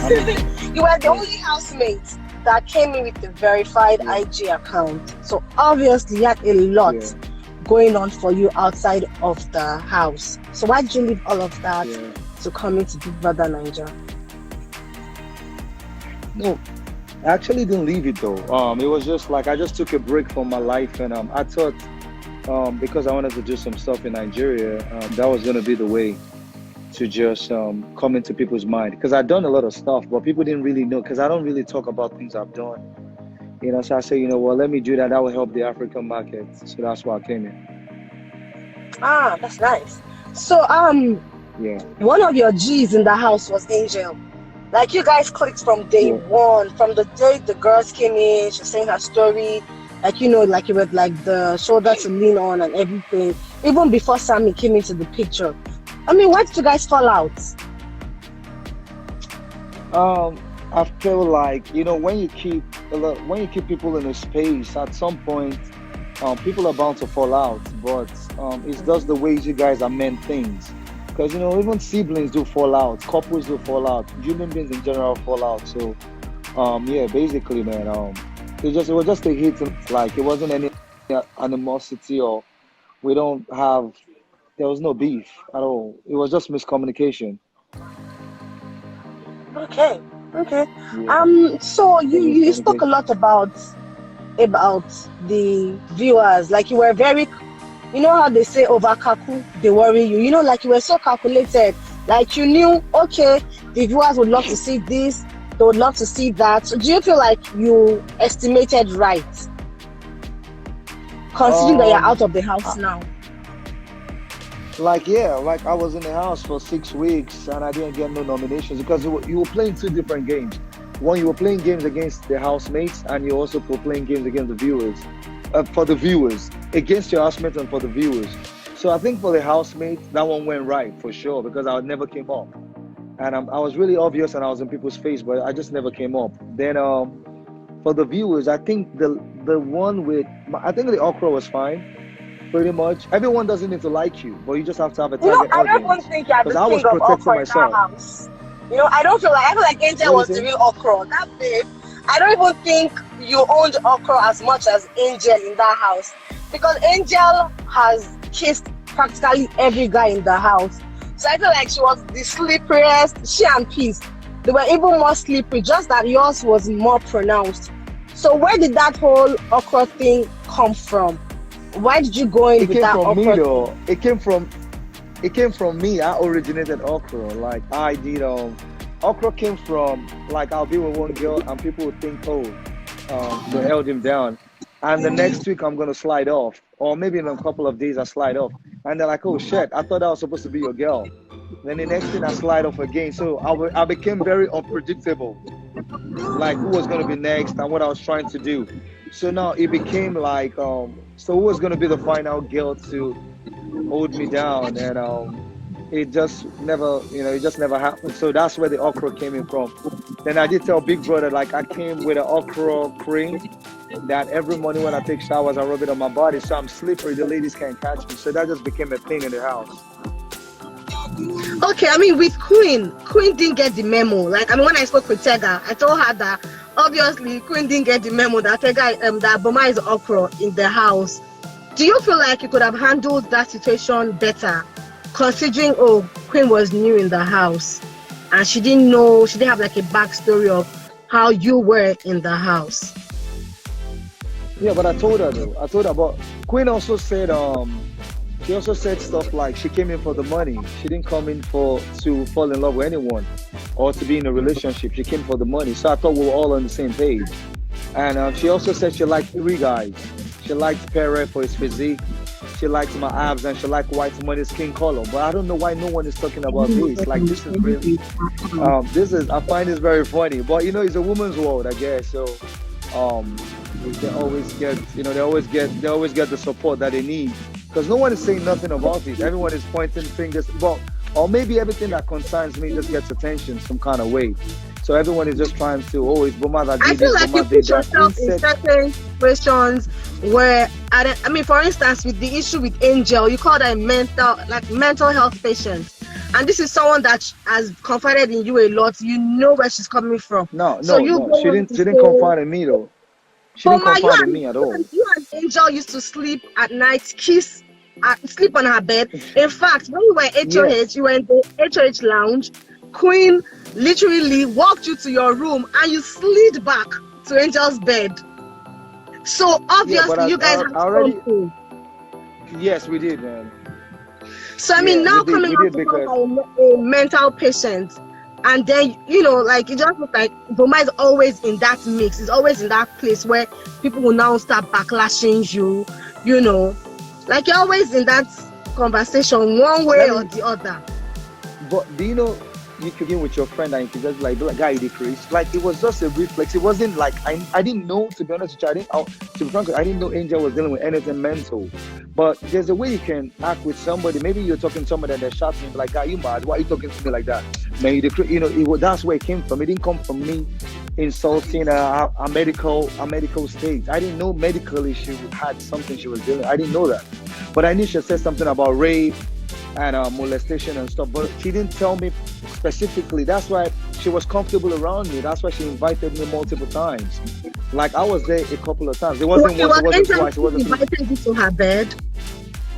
I mean, You were the yeah, only housemate that came in with a verified yeah, IG account. So obviously you had a lot yeah, going on for you outside of the house. So why did you leave all of that yeah. to come into Big Brother Niger? No, I actually didn't leave it though. It was just like I just took a break from my life, and I thought because I wanted to do some stuff in Nigeria, that was gonna be the way to just come into people's mind. Because I'd done a lot of stuff, but people didn't really know. Because I don't really talk about things I've done, So I say, well, let me do that. That will help the African market. So that's why I came in. Ah, that's nice. So Yeah, one of your G's in the house was Angel. Like you guys clicked from day yeah. one, from the day the girls came in, she was saying her story, like like you were like the shoulder to lean on and everything. Even before Sammy came into the picture. I mean, why did you guys fall out? Um, I feel like when you keep people in a space, at some point, people are bound to fall out. But it's just the ways you guys are meant things. Because even siblings do fall out, couples do fall out, human beings in general fall out. So yeah, basically, man, it was just a hit. Like it wasn't any animosity, or we don't have. There was no beef at all. It was just miscommunication. Okay, okay. Yeah, So just you spoke a miscommunication. lot about the viewers. Like you were very, you know how they say over kaku, they worry you. Like you were so calculated. Like you knew, okay, the viewers would love to see this, they would love to see that. So do you feel like you estimated right, considering that you're Um, out of the house now? like yeah, like I was in the house for 6 weeks and I didn't get no nominations because you were playing two different games. One, you were playing games against the housemates, and you also were playing games against the viewers. For the viewers, against your housemates and for the viewers. So I think for the housemates, that one went right for sure because I never came up, and I was really obvious and I was in people's face, but I just never came up. Then for the viewers, I think the one with I think the Okra was fine. Pretty much, everyone doesn't need to like you, but you just have to have a target I don't even audience. think you're Because the I was king of protecting okra in that myself. house. I feel like Angel What do you was the say? real okra. That babe, I don't even think you owned okra as much as Angel in that house. Because Angel has kissed practically every guy in the house. So I feel like she was the slipperiest. She and Peace, they were even more slippery, just that yours was more pronounced. So where did that whole okra thing come from? Why did you go in It with came that from me okra thing? though. It came from me. I originated Okra. Like I did. Okra came from like I'll be with one girl and people would think, oh, they held him down, and the next week I'm gonna slide off, or maybe in a couple of days I slide off, and they're like, oh shit, I thought that was supposed to be your girl. Then the next thing I slide off again. So I became very unpredictable, like who was gonna be next and what I was trying to do. So now it became like, so who was gonna be the final girl to hold me down, and it just never happened. So that's where the okra came in from. Then I did tell Big Brother, like I came with an okra cream that every morning when I take showers I rub it on my body, so I'm slippery, the ladies can't catch me. So that just became a thing in the house. Okay, I mean, with Queen didn't get the memo. Like, I mean, when I spoke with Tega, I told her that obviously Queen didn't get the memo that that Boma is okra in the house. Do you feel like you could have handled that situation better, considering Queen was new in the house and she didn't know, she didn't have like a backstory of how you were in the house? Yeah, but I told her though. I told her, but Queen also said she also said stuff like she came in for the money. She didn't come in for to fall in love with anyone or to be in a relationship. She came for the money. So I thought we were all on the same page. And she also said she liked three guys. She liked Pere for his physique. She likes my abs, and she liked white money skin color. But I don't know why no one is talking about this. Like this is really, I find this very funny. But it's a woman's world, I guess. So um, they always get, they always get the support that they need because no one is saying nothing about it. Everyone is pointing fingers. But or maybe everything that concerns me just gets attention some kind of way. So everyone is just trying to, oh, it's Boma that I did feel this, like you Boma did put that. yourself in Instead, certain situations where, I mean, for instance, with the issue with Angel, you call her a mental health patient. and this is someone that has confided in you a lot, you know where she's coming from. No, So no, you no. don't want to She didn't say, confide in me though. She didn't Boma, confide in me at all. you and Angel used to sleep at night, sleep on her bed. In fact, when you were HOH, Yes. you were in the HOH lounge. Queen literally walked you to your room and you slid back to Angel's bed. So Yeah, but obviously, you guys I have already. something. Yes, we did, man. So I mean, Yeah, we now did. coming We out did to call because her a mental patient, and then like it just looks like Boma is always in that mix. It's always in that place where people will now start backlashing you. Like you're always in that conversation one way let or me. the other. But do you know you could be with your friend and you could just like be like, guy, you decrease. Like it was just a reflex. It wasn't like I didn't know, to be honest with you. To be frank, I didn't know Angel was dealing with anything mental. But there's a way you can act with somebody. Maybe you're talking to somebody and they're shouting like, guy, you mad? Why are you talking to me like that? Man, you decrease. That's where it came from. It didn't come from me insulting a medical state. I didn't know medically she had something she was dealing. I didn't know that. But I knew she said something about rape and molestation and stuff, but she didn't tell me specifically. That's why she was comfortable around me. That's why she invited me multiple times. Like I was there a couple of times. It wasn't Okay, once, was it wasn't Angel twice, it wasn't three. invited you to her bed?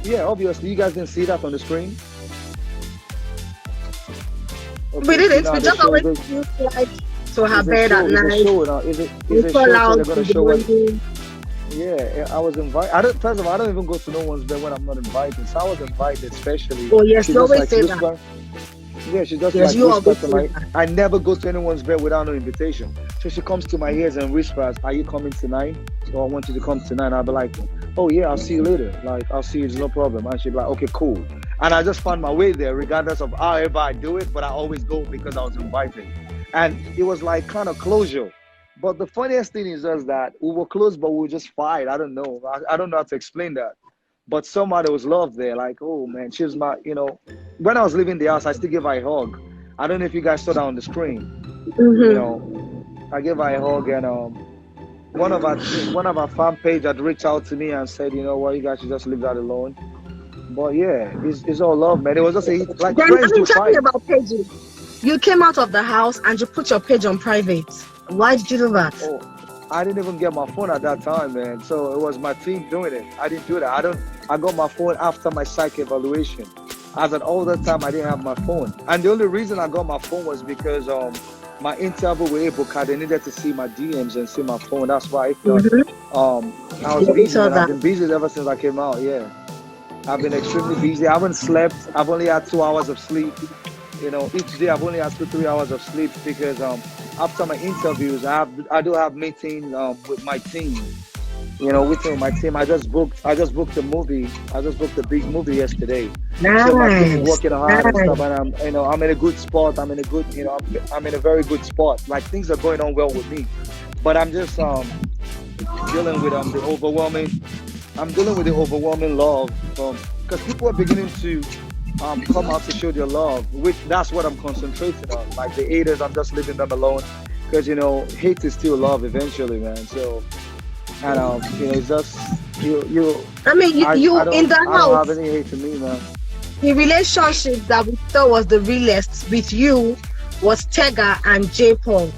Yeah, obviously you guys didn't see that on the screen. We Okay, you didn't. know We how they just show always this. used like to her Is a bed at show? Is a night. show now? Is We a fall show? So out they're gonna in the show what? morning. Yeah, I was invited. I don't. First of all, I don't even go to no one's bed when I'm not invited. So I was invited, especially. Oh yes, She you just always like say that. whisper. Yeah, she just Yes, like you whispers always to say my. that. I never go to anyone's bed without no invitation. So she comes to my ears and whispers, "Are you coming tonight? So I want you to come tonight." And I'll be like, "Oh yeah, I'll see you later. Like I'll see you. It's no problem." And she'll be like, "Okay, cool." And I just found my way there, regardless of however I do it. But I always go because I was invited, and it was like kind of closure. But the funniest thing is just that we were close, but we were just fight. I don't know. I don't know how to explain that. But somehow there was love there. Like, oh man, she was when I was leaving the house, I still gave her a hug. I don't know if you guys saw that on the screen. You Mm-hmm. know, I gave her a hug, and one of our fan page had reached out to me and said, you know what, you guys should just leave that alone. But yeah, it's all love, man. It was just like Then I friends mean, do tell me fight. about paging. You came out of the house and you put your page on private. Why did you do that? Oh, I didn't even get my phone at that time, man. So it was my team doing it. I didn't do that. I got my phone after my psych evaluation. As an older time, I didn't have my phone, and the only reason I got my phone was because my interview with Eboka, they needed to see my DMs and see my phone. That's why. If not, Mm-hmm. I was Yeah, we busy, saw man. I've that. been busy ever since I came out. Yeah, I've been extremely busy. I haven't slept. I've only had 2 hours of sleep. Each day I've only had 2 3 hours of sleep because after my interviews I do have meetings with my team. With my team. I just booked a movie. I just booked a big movie yesterday. So my team is Nice. working hard and Nice. stuff, and I'm in a good spot. I'm in a good, I'm in a very good spot. Like things are going on well with me, but I'm just dealing with the overwhelming. I'm dealing with the overwhelming love because people are beginning to come out to show their love. Which that's what I'm concentrating on. Like the haters, I'm just leaving them alone because hate is still love eventually, man. So and it's just you. I mean, I you in the don't have house, any hate to me, man. the relationship that we thought was the realest with you was Tega and J Paul.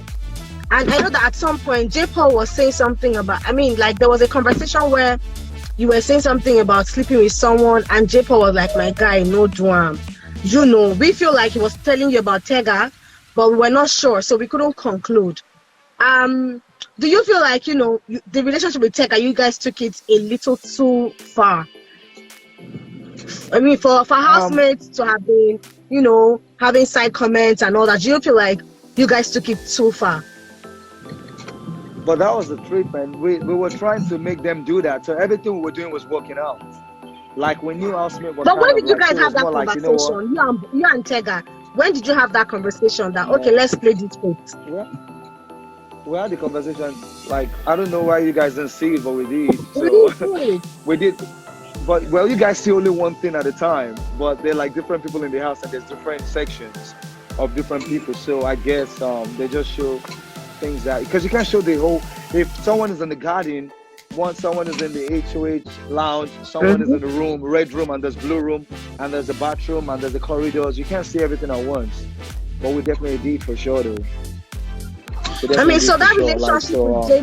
And I know that at some point J Paul was saying something about. I mean, like there was a conversation where you were saying something about sleeping with someone, and J Paul was like, "My guy, no drum." We feel like he was telling you about Tega, but we were not sure, so we couldn't conclude. Um, do you feel like the relationship with Tega, you guys took it a little too far? I mean, for Um, housemates to have been, having side comments and all that, do you feel like you guys took it too far? but that was the treatment. We were trying to make them do that, so everything we were doing was working out. Like we knew housemate were But kind when of did you like she guys have was that more like, you know what, conversation? You and Tega. When did you have that conversation that okay, man. let's play this fit? We had the conversation. Like I don't know why you guys didn't see it, but we did. We So didn't do it. we did. But well, you guys see only one thing at a time. But they're like different people in the house, and there's different sections of different people. So I guess they just show things that because you can't show the whole. If someone is in the garden, someone is in the HOH lounge, someone is Mm-hmm. in the room, red room, and there's blue room, and there's a bathroom, and there's the corridors. You can't see everything at once, but we definitely did for sure, though. We I definitely mean, did so for that sure. Like relationship so,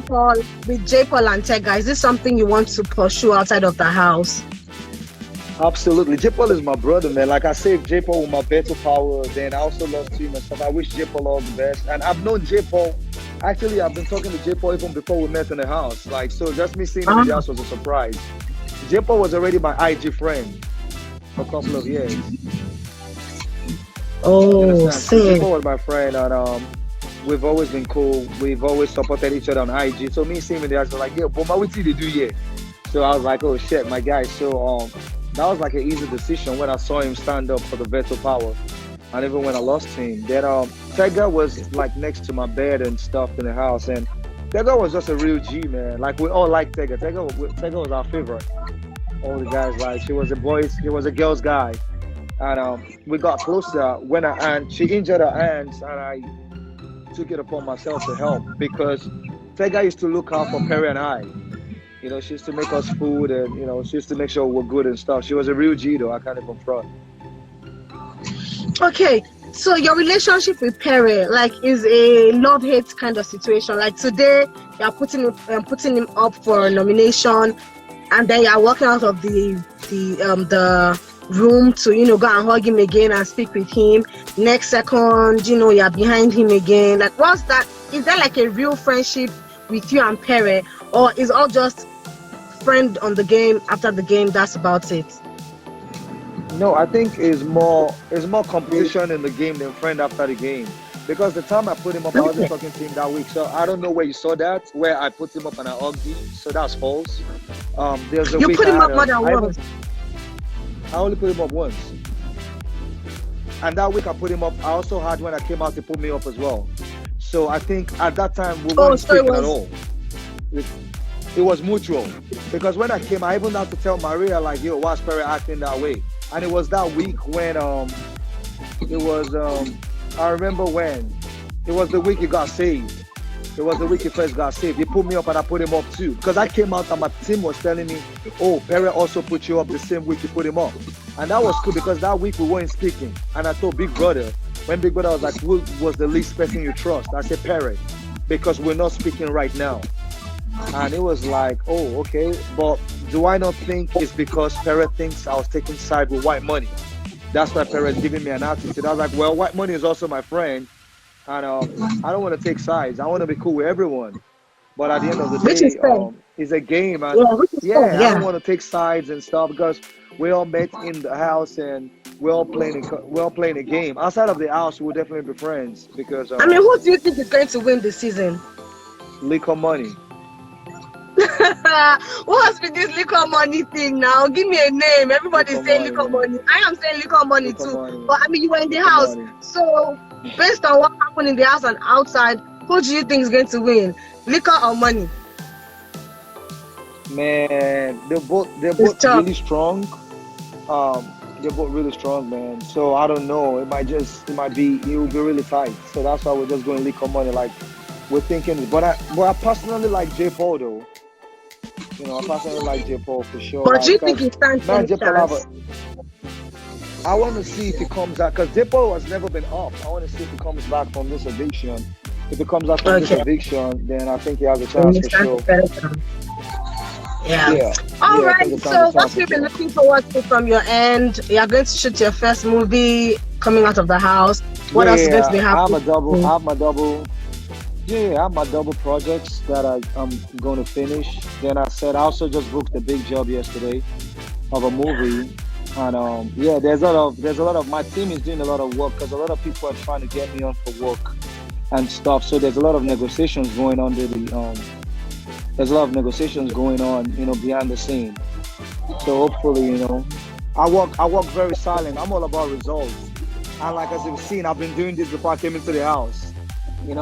with J. Paul and Tega, is this something you want to pursue outside of the house? absolutely. J Paul is my brother, man. Like I saved J Paul with my battle power. Then I also lost him and stuff. I wish J Paul all the best. And I've known J Paul. Actually, I've been talking to J Paul even before we met in the house. Like so, just me seeing him in the Ah. house was a surprise. J Paul was already my IG friend for a couple of years. You Oh, understand? So J same. Paul was my friend, and we've always been cool. We've always supported each other on IG. So me seeing him in the house was like, yeah, Boma, what did you do here? So I was like, oh shit, my guy. So that was like an easy decision when I saw him stand up for the veto power. And even when I lost him, then Tega was like next to my bed and stuff in the house, and Tega was just a real G, man. Like we all liked Tega. Tega was our favorite. All the guys like he was a girl's guy, and we got closer when and she injured her hands, and I took it upon myself to help because Tega used to look out for Pere and I. You know, she used to make us food, and she used to make sure we're good and stuff. She was a real G, though. I can't even front. Okay, so your relationship with Pere, like, is a love-hate kind of situation. Like today, you're putting him up for a nomination, and then you're walking out of the room to go and hug him again and speak with him. Next second, you're behind him again. Like, what's that? Is that like a real friendship with you and Pere, or is all just friend on the game after the game? That's about it. No, I think it's more competition in the game than friend after the game. Because the time I put him up, I wasn't Okay. talking to him that week. So I don't know where you saw that, where I put him up and I hugged him. So that's false. There's a You week put I him had up more than once. I only put him up once. And that week I put him up. I also had when I came out, he put me up as well. So I think at that time we Oh, weren't so it speaking at was. all. It was mutual. Because when I came, I even had to tell Maria like, yo, why's Pere acting that way? And it was that week when it was I remember when it was the week he got saved. It was the week he first got saved. He put me up and I put him up too. Because I came out and my team was telling me, oh, Pere also put you up the same week you put him up. And that was cool because that week we weren't speaking. And I told Big Brother, when Big Brother was like, who was the least person you trust? I said Pere, because we're not speaking right now. And it was like, oh, okay. But do I not think it's because Pere thinks I was taking side with white money? That's why Pere is giving me an attitude. I was like, well, white money is also my friend. And I don't want to take sides. I want to be cool with everyone. But at the end of the Which is day, fair. it's a game. And Yeah, which is fair. yeah, I don't Yeah. want to take sides and stuff because we all met in the house and we're all playing a game. Outside of the house, we'll definitely be friends because I mean, who do you think is going to win this season? liquor money. What's with this liquor money thing now? Give me a name. Everybody's Liquor saying money, liquor man. money. I am saying liquor money Liquor too. money. But I mean, you were in the Liquor house. money. So, based on what happened in the house and outside, who do you think is going to win? Liquor or money? Man, they're It's both tough. really strong. They're both really strong, man. So I don't know. It will be really tight. So that's why we're just going liquor money. Like we're thinking, but I personally like J Paul though. I personally like J Paul for sure. But do you think Because he stands man, any J Paul have chance? I want to see if he comes out because J Paul has never been up. I want to see if he comes back from this eviction. If he comes out from this Okay. eviction, then I think he has a Then chance he for stands sure. a better chance. Yeah. Yeah, All yeah, I right. think he So, stands a what chance for we've been sure. looking forward to from your end, you're going to shoot your first movie coming out of the house. What else is going to be Yeah, I have happening? a double. I have my double. Yeah, I have my double projects that I'm going to finish. Then I said I also just booked a big job yesterday of a movie, and yeah, there's a lot of my team is doing a lot of work because a lot of people are trying to get me on for work and stuff. So there's a lot of negotiations going on. There's a lot of negotiations going on, behind the scene. So hopefully, I work very silent. I'm all about results. And like as you've seen, I've been doing this before I came into the house.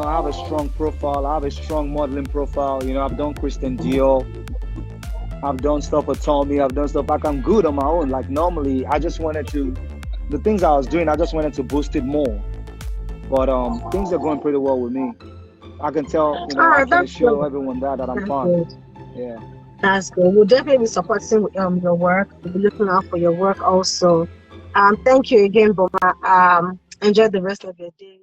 I have a strong profile. I have a strong modeling profile. I've done Christian Dior. I've done stuff with Tommy. I've done stuff like I'm good on my own. Like normally, the things I was doing, I just wanted to boost it more. But things are going pretty well with me. I can tell, All I right, can that's assure good. everyone that I'm That's fine. good. Yeah. That's good. We'll definitely be supporting your work. We'll be looking out for your work also. Thank you again, Boma. Enjoy the rest of your day.